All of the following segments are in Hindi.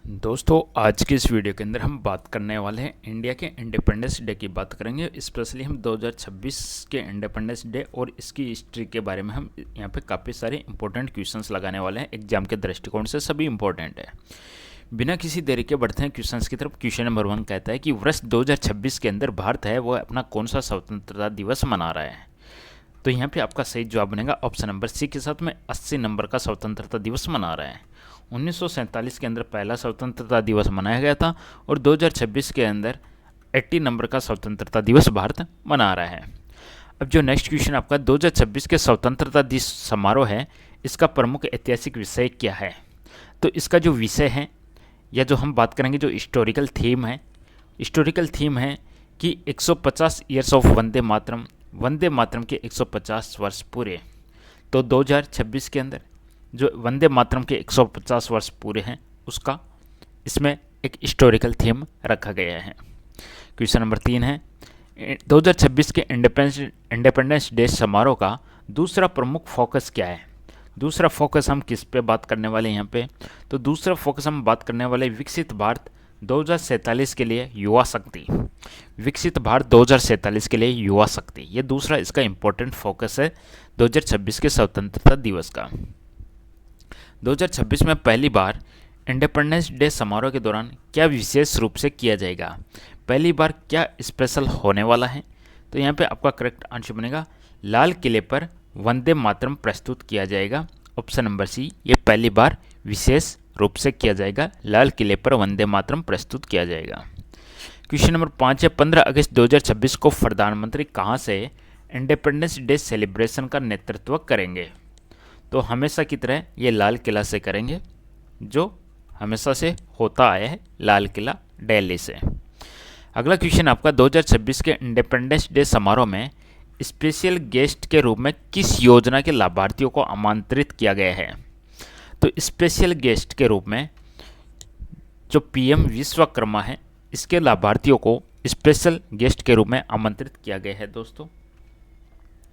दोस्तों आज की इस वीडियो के अंदर हम बात करने वाले हैं इंडिया के इंडिपेंडेंस डे की बात करेंगे। स्पेशली हम 2026 के इंडिपेंडेंस डे और इसकी हिस्ट्री के बारे में हम यहाँ पे काफ़ी सारे इंपॉर्टेंट क्वेश्चंस लगाने वाले हैं। एग्जाम के दृष्टिकोण से सभी इंपॉर्टेंट है। बिना किसी देरी के बढ़ते हैं क्वेश्चंस की तरफ। क्वेश्चन नंबर 1 कहता है कि वर्ष 2026 के अंदर भारत है वो अपना कौन सा स्वतंत्रता दिवस मना रहा है। तो यहाँ पे आपका सही जवाब बनेगा ऑप्शन नंबर सी के साथ में 80 नंबर का स्वतंत्रता दिवस मना रहा है। 1947 के अंदर पहला स्वतंत्रता दिवस मनाया गया था और 2026 के अंदर 80 नंबर का स्वतंत्रता दिवस भारत मना रहा है। अब जो नेक्स्ट क्वेश्चन आपका 2026 के स्वतंत्रता दिवस समारोह है, इसका प्रमुख ऐतिहासिक विषय क्या है। तो इसका जो विषय है या जो हम बात करेंगे जो हिस्टोरिकल थीम है कि 150 ईयर्स ऑफ वंदे मातरम के 150 वर्ष पूरे। तो 2026 के अंदर जो वंदे मातरम के 150 वर्ष पूरे हैं उसका इसमें एक हिस्टोरिकल थीम रखा गया है। क्वेश्चन नंबर 3 है 2026 के इंडिपेंडेंस डे समारोह का दूसरा प्रमुख फोकस क्या है। दूसरा फोकस हम किस पे बात करने वाले हैं यहाँ पे। तो दूसरा फोकस हम बात करने वाले विकसित भारत 2047 के लिए युवा शक्ति। विकसित भारत 2047 के लिए युवा शक्ति, ये दूसरा इसका इंपॉर्टेंट फोकस है 2026 के स्वतंत्रता दिवस का। 2026 में पहली बार इंडिपेंडेंस डे समारोह के दौरान क्या विशेष रूप से किया जाएगा। पहली बार क्या स्पेशल होने वाला है। तो यहाँ पे आपका करेक्ट आंसर बनेगा लाल किले पर वंदे मातरम प्रस्तुत किया जाएगा। ऑप्शन नंबर सी, ये पहली बार विशेष रूप से किया जाएगा, लाल किले पर वंदे मातरम प्रस्तुत किया जाएगा। क्वेश्चन नंबर 5 है 15 अगस्त 2026 को प्रधानमंत्री कहाँ से इंडिपेंडेंस डे सेलिब्रेशन का नेतृत्व करेंगे। तो हमेशा की तरह ये लाल किला से करेंगे, जो हमेशा से होता आया है, लाल किला दिल्ली से। अगला क्वेश्चन आपका 2026 के इंडिपेंडेंस डे समारोह में स्पेशल गेस्ट के रूप में किस योजना के लाभार्थियों को आमंत्रित किया गया है। तो स्पेशल गेस्ट के रूप में जो पीएम विश्वकर्मा है इसके लाभार्थियों को स्पेशल गेस्ट के रूप में आमंत्रित किया गया है दोस्तों।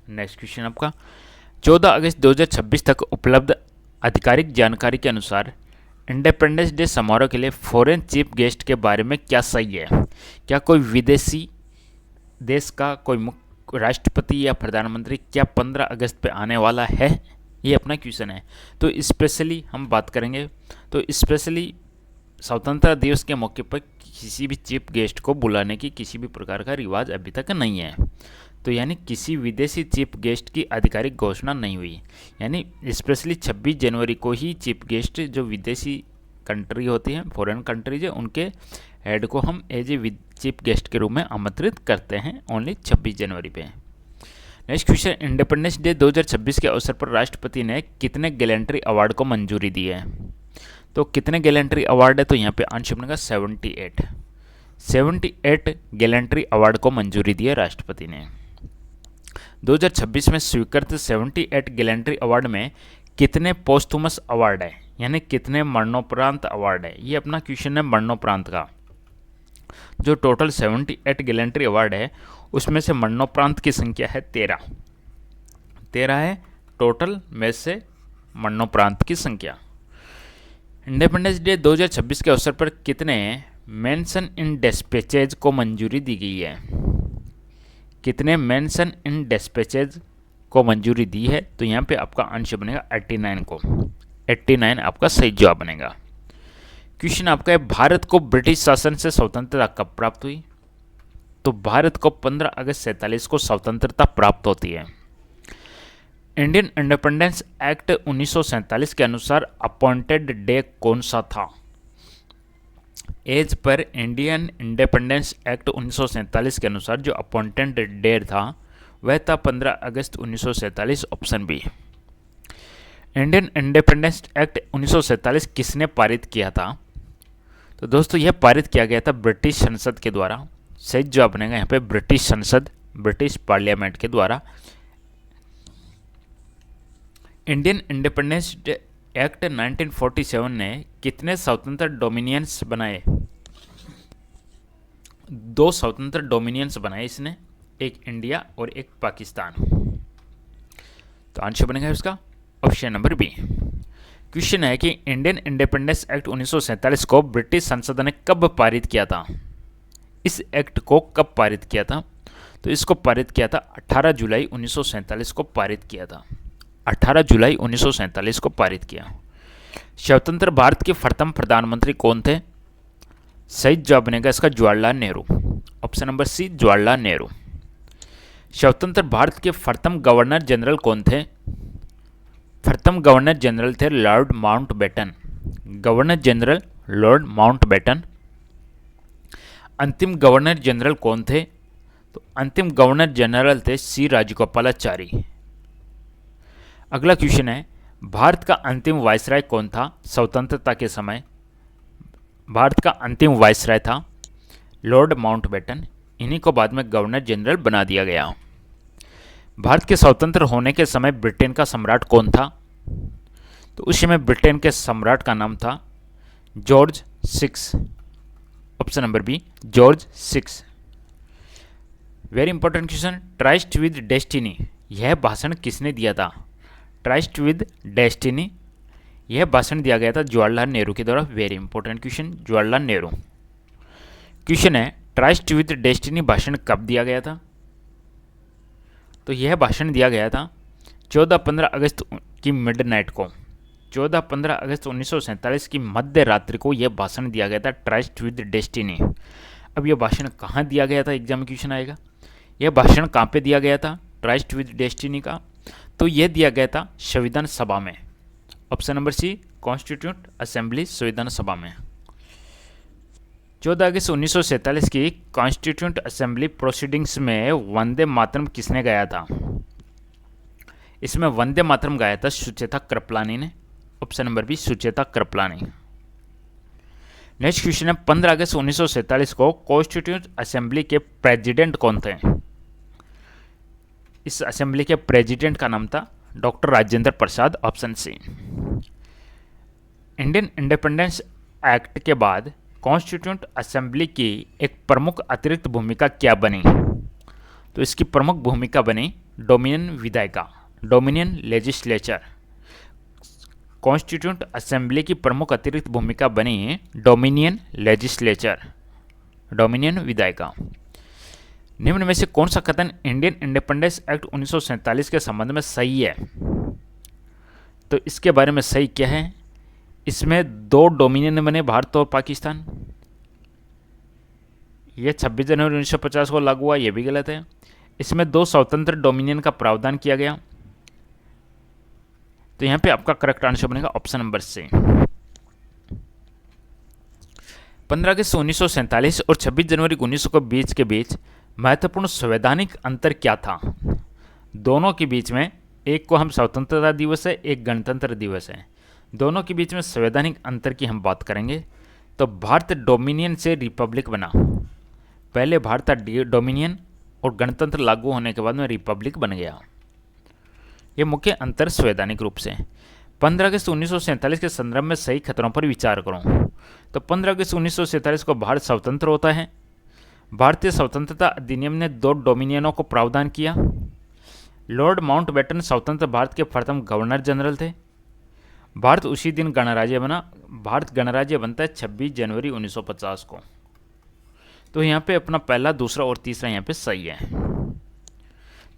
नेक्स्ट क्वेश्चन आपका 14 अगस्त 2026 तक उपलब्ध आधिकारिक जानकारी के अनुसार इंडिपेंडेंस डे समारोह के लिए फॉरेन चीफ गेस्ट के बारे में क्या सही है। क्या कोई विदेशी देश का कोई राष्ट्रपति या प्रधानमंत्री क्या 15 अगस्त पे आने वाला है, ये अपना क्वेश्चन है। तो स्पेशली हम बात करेंगे तो स्पेशली स्वतंत्रता दिवस के मौके पर किसी भी चीफ गेस्ट को बुलाने की किसी भी प्रकार का रिवाज अभी तक नहीं है। तो यानी किसी विदेशी चीफ गेस्ट की आधिकारिक घोषणा नहीं हुई, यानी स्पेशली 26 जनवरी को ही चीफ गेस्ट जो विदेशी कंट्री होती हैं, फॉरेन कंट्रीज है, उनके हेड को हम एज ए चीफ गेस्ट के रूप में आमंत्रित करते हैं ओनली 26 जनवरी पे। नेक्स्ट क्वेश्चन इंडिपेंडेंस डे 2026 के अवसर पर राष्ट्रपति ने कितने गैलेंट्री अवार्ड को मंजूरी दी है। तो कितने गैलेंट्री अवार्ड है, तो यहाँ पे आंसर बनेगा 78 गैलेंट्री अवार्ड को मंजूरी दी है राष्ट्रपति ने। 2026 में स्वीकृत 78 गैलेंट्री अवार्ड में कितने पोस्टुमस अवार्ड है, यानी कितने मरणोपरांत अवार्ड है। ये अपना क्वेश्चन है मरणोपरांत का। जो टोटल 78 गैलेंट्री अवार्ड है उसमें से मरणोपरांत की संख्या है 13 है टोटल में से मरणोपरांत की संख्या। इंडिपेंडेंस डे 2026 के अवसर पर कितने मेंशन इन डिस्पैचेज को मंजूरी दी गई है। कितने मेंशन इन डिस्पैचेज को मंजूरी दी है। तो यहाँ पे आपका आंसर बनेगा 89 आपका सही जवाब बनेगा। क्वेश्चन आपका है भारत को ब्रिटिश शासन से स्वतंत्रता कब प्राप्त हुई। तो भारत को 15 अगस्त 47 को स्वतंत्रता प्राप्त होती है। इंडियन इंडिपेंडेंस एक्ट 1947 के अनुसार अपॉइंटेड डे कौन सा था। As per Indian Independence Act 1947 के अनुसार जो अपॉइंटेड डे था वह था 15 अगस्त 1947, option B. Indian Independence Act 1947 किसने पारित किया था। तो दोस्तों यह पारित किया गया था ब्रिटिश संसद के द्वारा। सही जवाब बनेगा यहाँ पे ब्रिटिश संसद, ब्रिटिश पार्लियामेंट के द्वारा। इंडियन इंडिपेंडेंस एक्ट 1947 ने कितने स्वतंत्र डोमिनियंस बनाए। 2 स्वतंत्र डोमिनियंस बनाए इसने, एक इंडिया और एक पाकिस्तान। तो आंसर बनेगा इसका ऑप्शन नंबर बी। क्वेश्चन है कि इंडियन इंडिपेंडेंस एक्ट 1947 को ब्रिटिश संसद ने कब पारित किया था? इस एक्ट को कब पारित किया था? तो इसको पारित किया था 18 जुलाई 1947 को पारित किया था। 18 जुलाई 1947 को पारित किया। स्वतंत्र भारत के प्रथम प्रधानमंत्री कौन थे? सही जवाब बनेगा इसका Jawaharlal Nehru. Option number C Jawaharlal Nehru. स्वतंत्र भारत के प्रथम गवर्नर जनरल कौन थे? प्रथम गवर्नर जनरल थे Lord Mountbatten. Governor general Lord Mountbatten. अंतिम गवर्नर जनरल कौन थे? तो अंतिम गवर्नर जनरल थे सी राजगोपालाचारी। अगला क्वेश्चन है, भारत का अंतिम वायसराय कौन था स्वतंत्रता के समय? भारत का अंतिम वायसराय था लॉर्ड माउंटबेटन। इन्हीं को बाद में गवर्नर जनरल बना दिया गया। भारत के स्वतंत्र होने के समय ब्रिटेन का सम्राट कौन था? तो उस समय ब्रिटेन के सम्राट का नाम था George 6। Option number B George 6। Very important question, trust with destiny, यह भाषण किसने दिया था? ट्रस्ट विद डेस्टिनी, यह भाषण दिया गया था जवाहरलाल नेहरू के द्वारा। Very important question, Jawaharlal Nehru. Question है, ट्रस्ट विद डेस्टिनी भाषण कब दिया गया था? तो यह भाषण दिया गया था 14-15 अगस्त की मिडनाइट को। 14-15 अगस्त 1947 की मध्य रात्रि को यह भाषण दिया गया था, ट्रस्ट विद डेस्टिनी। अब यह भाषण कहाँ दिया गया था, एग्जाम में क्वेश्चन आएगा। यह भाषण कहाँ पे दिया गया था ट्रस्ट विद डेस्टिनी का? तो यह दिया गया था संविधान सभा में। Option number C constituent assembly, संविधान सभा में। 14 अगस्त 1947 की कॉन्स्टिट्यूंट असेंबली प्रोसीडिंग्स में वंदे मातरम किसने गाया था? इसमें वंदे मातरम गाया था सुचेता कृपलानी ने। Option number B Sucheta Kripalani. Next question है, 15 अगस्त 1947 को कॉन्स्टिट्यूंट असेंबली के प्रेसिडेंट कौन थे? इस असेंबली के प्रेसिडेंट का नाम था doctor Rajendra Prasad. Option C. Indian Independence Act के बाद कॉन्स्टिट्यूंट असेंबली की एक प्रमुख अतिरिक्त भूमिका क्या बनी? तो इसकी प्रमुख भूमिका बनी डोमिनियन विधायिका, डोमिनियन लेजिस्लेचर। कॉन्स्टिट्यूंट असेंबली की प्रमुख अतिरिक्त भूमिका बनी डोमिनियन लेजिस्लेचर, डोमिनियन विधायिका। निम्न में से कौन सा कथन इंडियन इंडिपेंडेंस एक्ट 1947 के संबंध में सही है? तो इसके बारे में सही क्या है? इसमें 2 डोमिनियन बने, भारत और पाकिस्तान। यह 26 जनवरी 1950 को लागू हुआ, यह भी गलत है। इसमें 2 स्वतंत्र डोमिनियन का प्रावधान किया गया। तो यहां पे आपका करेक्ट आंसर बनेगा ऑप्शन नंबर सी। 15 अगस्त 1947 और 26 जनवरी 1900 के बीच महत्वपूर्ण संवैधानिक अंतर क्या था? दोनों के बीच में, एक को हम स्वतंत्रता दिवस है, एक गणतंत्र दिवस है। दोनों के बीच में संवैधानिक अंतर की हम बात करेंगे तो भारत डोमिनियन से रिपब्लिक बना। पहले भारत था डोमिनियन और गणतंत्र लागू होने के बाद में रिपब्लिक बन गया। ये मुख्य अंतर संवैधानिक रूप से। 15 अगस्त 1947 के संदर्भ में सही खतरों पर विचार करूं तो 15 अगस्त 1947 को भारत स्वतंत्र होता है। भारतीय स्वतंत्रता अधिनियम ने 2 डोमिनियनों को प्रावधान किया। लॉर्ड माउंटबेटन स्वतंत्र भारत के प्रथम गवर्नर जनरल थे। भारत उसी दिन गणराज्य बना। भारत गणराज्य बनता है 26 जनवरी 1950 को। तो यहाँ पे अपना पहला, दूसरा और तीसरा यहाँ पे सही है।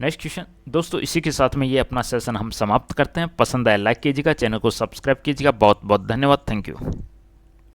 नेक्स्ट क्वेश्चन दोस्तों, इसी के साथ में ये अपना सेशन हम समाप्त करते हैं। पसंद आया लाइक कीजिएगा, चैनल को सब्सक्राइब कीजिएगा। बहुत बहुत धन्यवाद, थैंक यू।